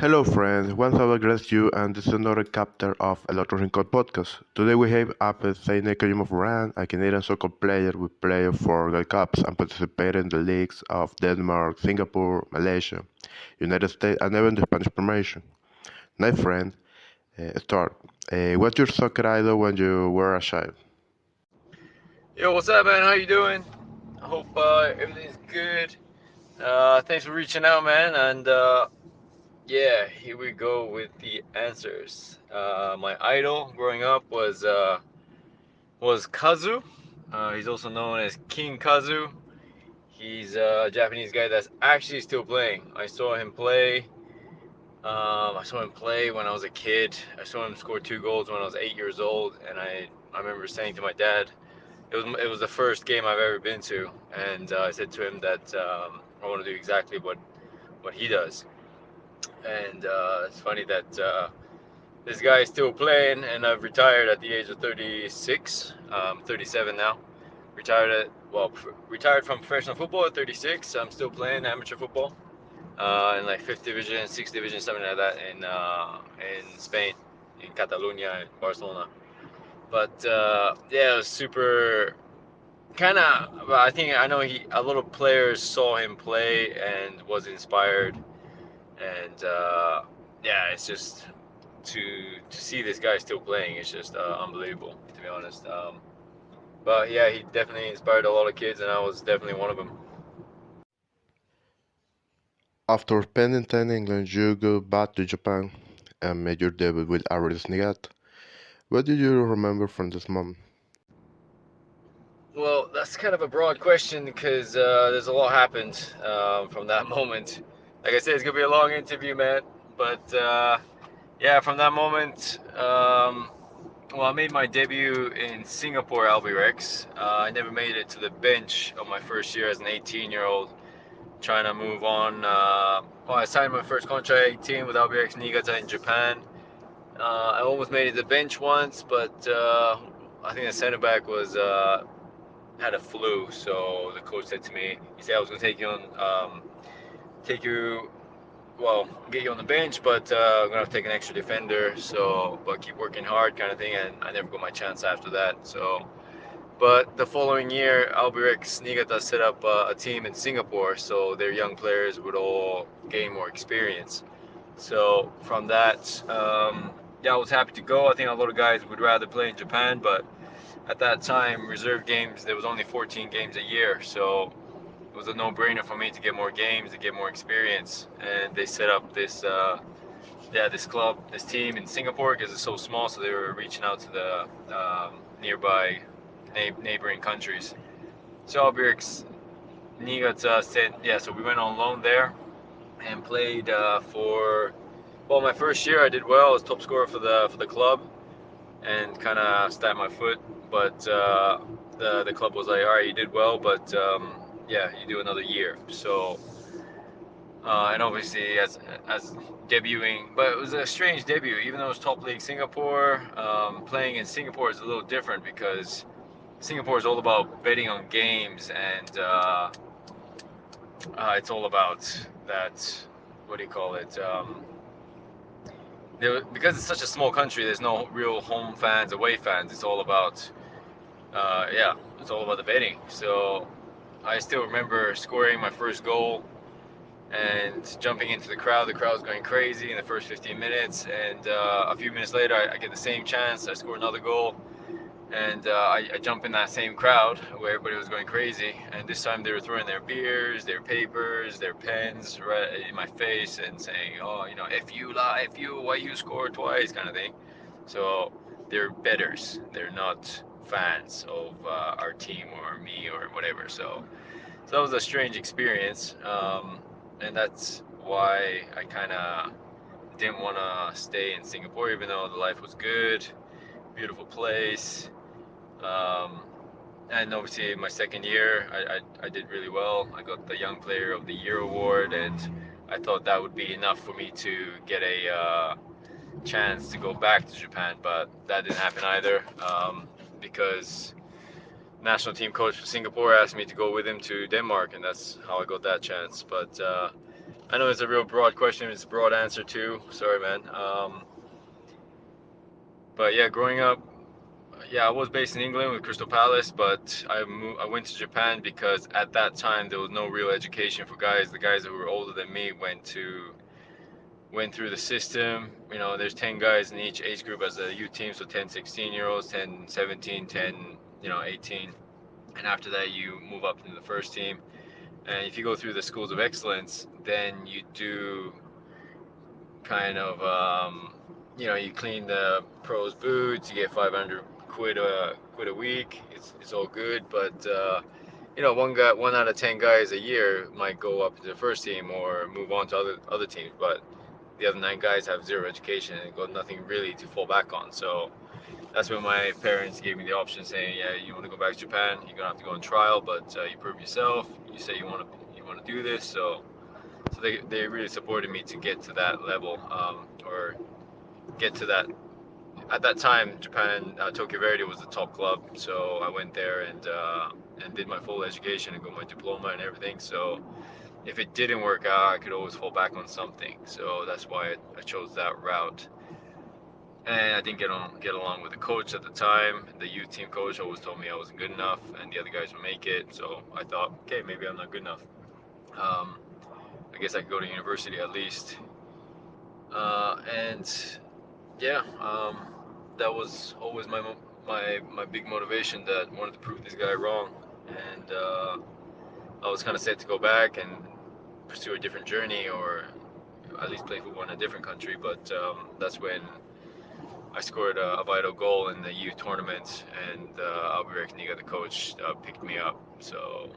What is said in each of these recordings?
Hello friends, once again greet you and this is another chapter of OTRO RINCÓN podcast. Today we have up Issey Nakajima-Farran, a Canadian soccer player who played for World Cups and participated in the leagues of Denmark, Singapore, Malaysia, United States and even the Spanish Premiership. My friend, start. What's your soccer idol when you were a child? Yo, what's up, man? How you doing? I hope everything's good. Thanks for reaching out, man. And yeah, here we go with the answers. My idol growing up was Kazu. He's also known as King Kazu. He's a Japanese guy that's actually still playing. I saw him play when I was a kid. I saw him score 2 goals when I was 8 years old, and I remember saying to my dad, it was the first game I've ever been to, and I said to him that I want to do exactly what he does. And it's funny that this guy is still playing, and I've retired at the age of 36. 37 now. Retired from professional football at 36. I'm still playing amateur football in like fifth division, sixth division, something like that in Spain, in Catalonia, in Barcelona. But yeah, it was super kind of. I think I know he. A lot of players saw him play and was inspired, and yeah, it's just to to see this guy still playing. It's just unbelievable, to be honest. But yeah, he definitely inspired a lot of kids, and I was definitely one of them. After spending time in England, you go back to Japan and made your debut with Aris Niigata. What do you remember from this moment? Well, that's kind of a broad question because there's a lot happened from that moment. Like I said, it's gonna be a long interview, man. But yeah, from that moment, well, I made my debut in Singapore Albirex. I never made it to the bench of my first year as an 18-year-old, trying to move on. Well, I signed my first contract at 18 with Albirex Niigata in Japan. I almost made it to the bench once, but I think the center back was had a flu. So the coach said to me, he said I was going to take you get you on the bench, but I'm gonna have to take an extra defender. So, but keep working hard, kind of thing. And I never got my chance after that. So, but the following year, Albirex Niigata set up a team in Singapore, so their young players would all gain more experience. So from that, yeah, I was happy to go. I think a lot of guys would rather play in Japan, but at that time, reserve games there was only 14 games a year, so it was a no-brainer for me to get more games, to get more experience. And they set up this club, this team in Singapore because it's so small. So they were reaching out to the nearby neighboring countries. So Albrecht Niigata said, yeah. So we went on loan there and played for. Well, my first year I did well. I was top scorer for the club and kind of stamped my foot. But the club was like, all right, you did well, but yeah, you do another year. So and obviously as debuting, but it was a strange debut. Even though it was top league Singapore, playing in Singapore is a little different because Singapore is all about betting on games, and it's all about that. What do you call it? Because it's such a small country, there's no real home fans, away fans. It's all about, yeah, it's all about the betting. So I still remember scoring my first goal and jumping into the crowd. The crowd was going crazy in the first 15 minutes, and a few minutes later, I get the same chance. I score another goal, and I jump in that same crowd where everybody was going crazy. And this time, they were throwing their beers, their papers, their pens right in my face and saying, "Oh, if you lie, if you, why you scored twice," kind of thing. So they're betters. They're not fans of our team or me or whatever. So that was a strange experience, and that's why I kind of didn't want to stay in Singapore, even though the life was good, beautiful place. Um, and obviously, my second year, I did really well. I got the Young Player of the Year award, and I thought that would be enough for me to get a chance to go back to Japan, but that didn't happen either because national team coach for Singapore asked me to go with him to Denmark, and that's how I got that chance. But I know it's a real broad question. It's a broad answer too. Sorry, man. But yeah, growing up, yeah, I was based in England with Crystal Palace, but I went to Japan because at that time there was no real education for guys. The guys that were older than me went through the system. You know, there's 10 guys in each age group as a youth team, so 10 16-year olds, 10 17, 10, 18. And after that, you move up into the first team. And if you go through the schools of excellence, then you do kind of, you clean the pros' boots, you get 500 quid a week. It's all good, but one out of 10 guys a year might go up to the first team or move on to other teams, but the other 9 guys have zero education and got nothing really to fall back on. So that's when my parents gave me the option, saying, "Yeah, you want to go back to Japan? You're gonna have to go on trial, but you prove yourself. You say you want to do this." So they really supported me to get to that level, or get to that. At that time, Japan, Tokyo Verdy was the top club, so I went there and did my full education and got my diploma and everything. So if it didn't work out, I could always fall back on something. So that's why I chose that route. And I didn't get along with the coach at the time. The youth team coach always told me I wasn't good enough, and the other guys would make it. So I thought, okay, maybe I'm not good enough. Um, I guess I could go to university at least. And yeah, that was always my big motivation, that I wanted to prove this guy wrong. And I was kind of set to go back and pursue a different journey, or at least play football in a different country. But that's when I scored a vital goal in the youth tournament, and Albert Niga, the coach, picked me up. So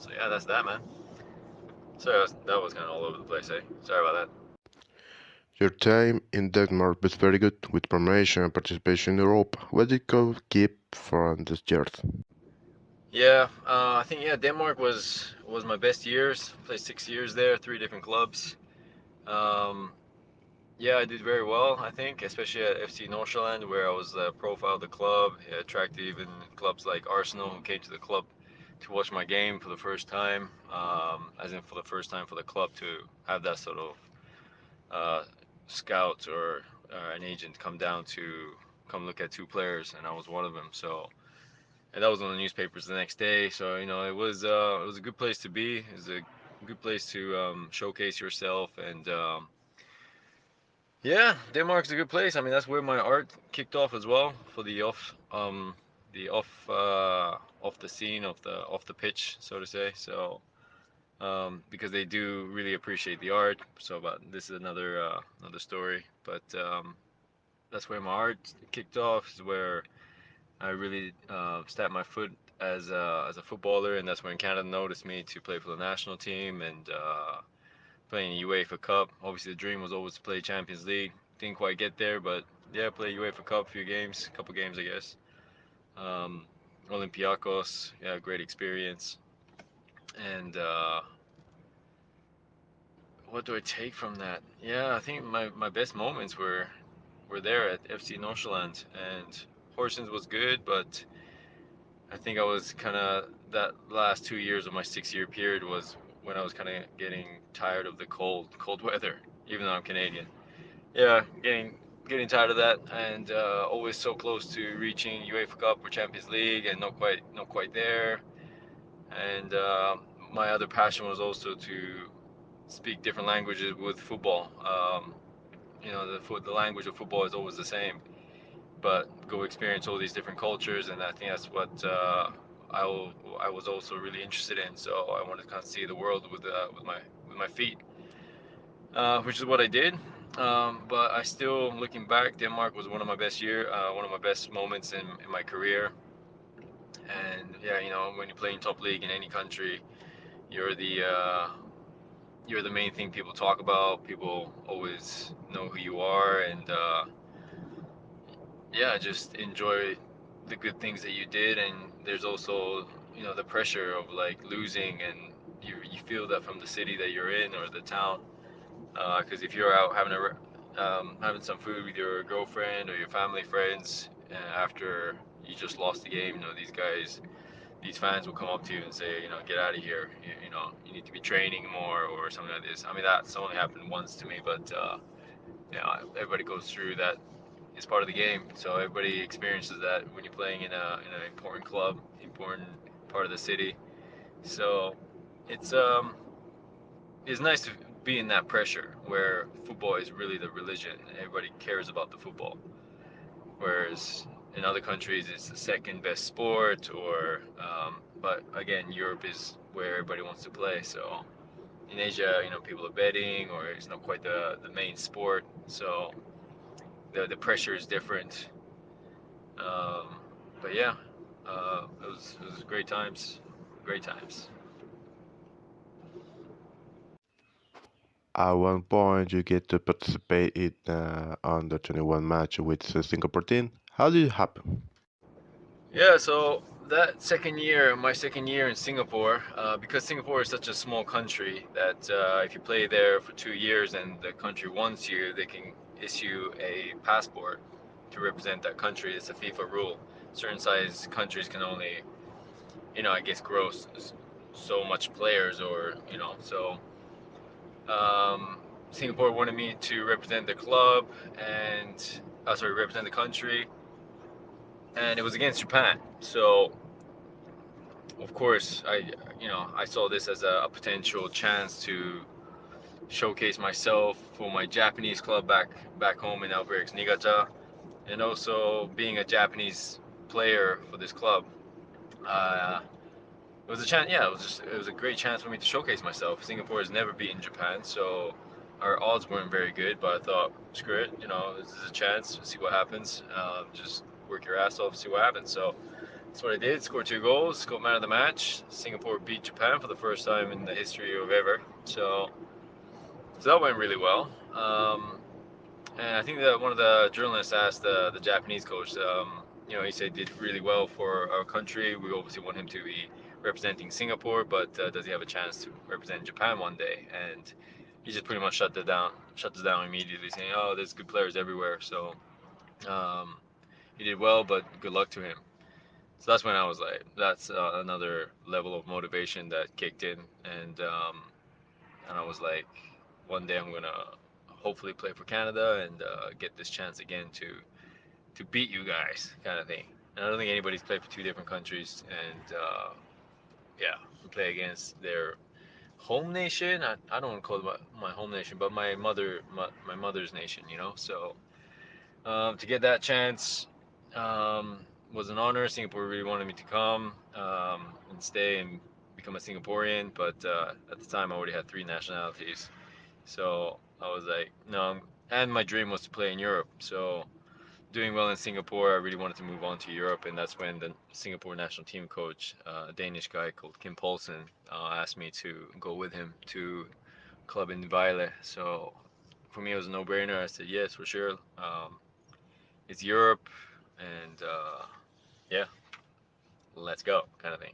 yeah, that's that, man. Sorry, that was kind of all over the place, eh? Sorry about that. Your time in Denmark was very good with promotion and participation in Europe. What did you keep from this year? Yeah, I think Denmark was my best years. Played 6 years there, 3 different clubs. Um, yeah, I did very well, I think, especially at FC Nordsjælland, where I was the profile of the club. It attracted even clubs like Arsenal, who came to the club to watch my game for the first time, as in for the first time for the club to have that sort of uh, scout or an agent come down to come look at 2 players, and I was one of them. So, and that was on the newspapers the next day. So it was a good place to be. It was a good place to showcase yourself, and yeah, Denmark's a good place. I mean, that's where my art kicked off as well, for the off the scene, off the pitch, so to say. So because they do really appreciate the art. So, but this is another story. But that's where my art kicked off. Is where I really stepped my foot as a footballer, and that's when Canada noticed me to play for the national team and playing UEFA Cup. Obviously, the dream was always to play Champions League. Didn't quite get there, but yeah, play UEFA Cup, couple games, I guess. Um, Olympiacos, yeah, great experience. And what do I take from that? Yeah, I think my best moments were there at FC Nordsjælland, and Horsens was good, but I think I was kind of, that last 2 years of my 6 year period was when I was kind of getting tired of the cold weather, even though I'm Canadian. Yeah, getting tired of that, and always so close to reaching UEFA Cup or Champions League, and not quite there. And my other passion was also to speak different languages with football. The language of football is always the same, but go experience all these different cultures, and I think that's what I was also really interested in. So I wanted to kind of see the world with my feet, which is what I did. But I still, looking back, Denmark was one of my best moments in my career. And yeah, when you play in top league in any country, you're the uh, you're the main thing people talk about. People always know who you are, and yeah, just enjoy the good things that you did. And there's also, the pressure of like losing, and you feel that from the city that you're in, or the town. Because if you're out having some food with your girlfriend or your family friends after you just lost the game, these guys these fans will come up to you and say, get out of here. You need to be training more or something like this. I mean, that's only happened once to me, but everybody goes through that. It's part of the game. So everybody experiences that when you're playing in an important club, important part of the city. So it's um it's nice to be in that pressure where football is really the religion. Everybody cares about the football. Whereas in other countries, it's the second best sport, but again, Europe is where everybody wants to play. So in Asia, people are betting, or it's not quite the main sport. So the pressure is different. Um, but yeah, it was great times, great times. At one point, you get to participate in under 21 match with the Singapore team. How did it happen? Yeah, so that second year, my second year in Singapore, because Singapore is such a small country that if you play there for 2 years and the country wants you, they can issue a passport to represent that country. It's a FIFA rule. Certain size countries can only, I guess, grow so much players, or so Singapore wanted me to represent the club and, sorry, represent the country, and it was against Japan. So of course, I saw this as a potential chance to showcase myself for my Japanese club back home in Alberic's Niigata, and also being a Japanese player for this club. Uh, it was a chance. Yeah, it was a great chance for me to showcase myself. Singapore has never beaten Japan, so our odds weren't very good. But I thought, screw it, this is a chance. See what happens. Just work your ass off, see what happens. So that's what I did. Scored 2 goals, got man of the match. Singapore beat Japan for the first time in the history of ever. So that went really well. And I think that one of the journalists asked the Japanese coach, he said did really well for our country. We obviously want him to be representing Singapore, but does he have a chance to represent Japan one day? And he just pretty much shut us down immediately, saying, "Oh, there's good players everywhere." So um, he did well, but good luck to him. So that's when I was like, that's another level of motivation that kicked in, and I was like, one day I'm gonna hopefully play for Canada and get this chance again to beat you guys, kind of thing. And I don't think anybody's played for two different countries, and yeah, play against their home nation. I don't want to call it my home nation, but my mother's nation, So to get that chance um, was an honor. Singapore really wanted me to come and stay and become a Singaporean, but at the time I already had three nationalities. So I was like, no, and my dream was to play in Europe. So doing well in Singapore, I really wanted to move on to Europe, and that's when the Singapore national team coach, a Danish guy called Kim Poulsen, asked me to go with him to club in Vejle. So for me, it was a no-brainer. I said yes for sure. It's Europe, and yeah, let's go, kind of thing.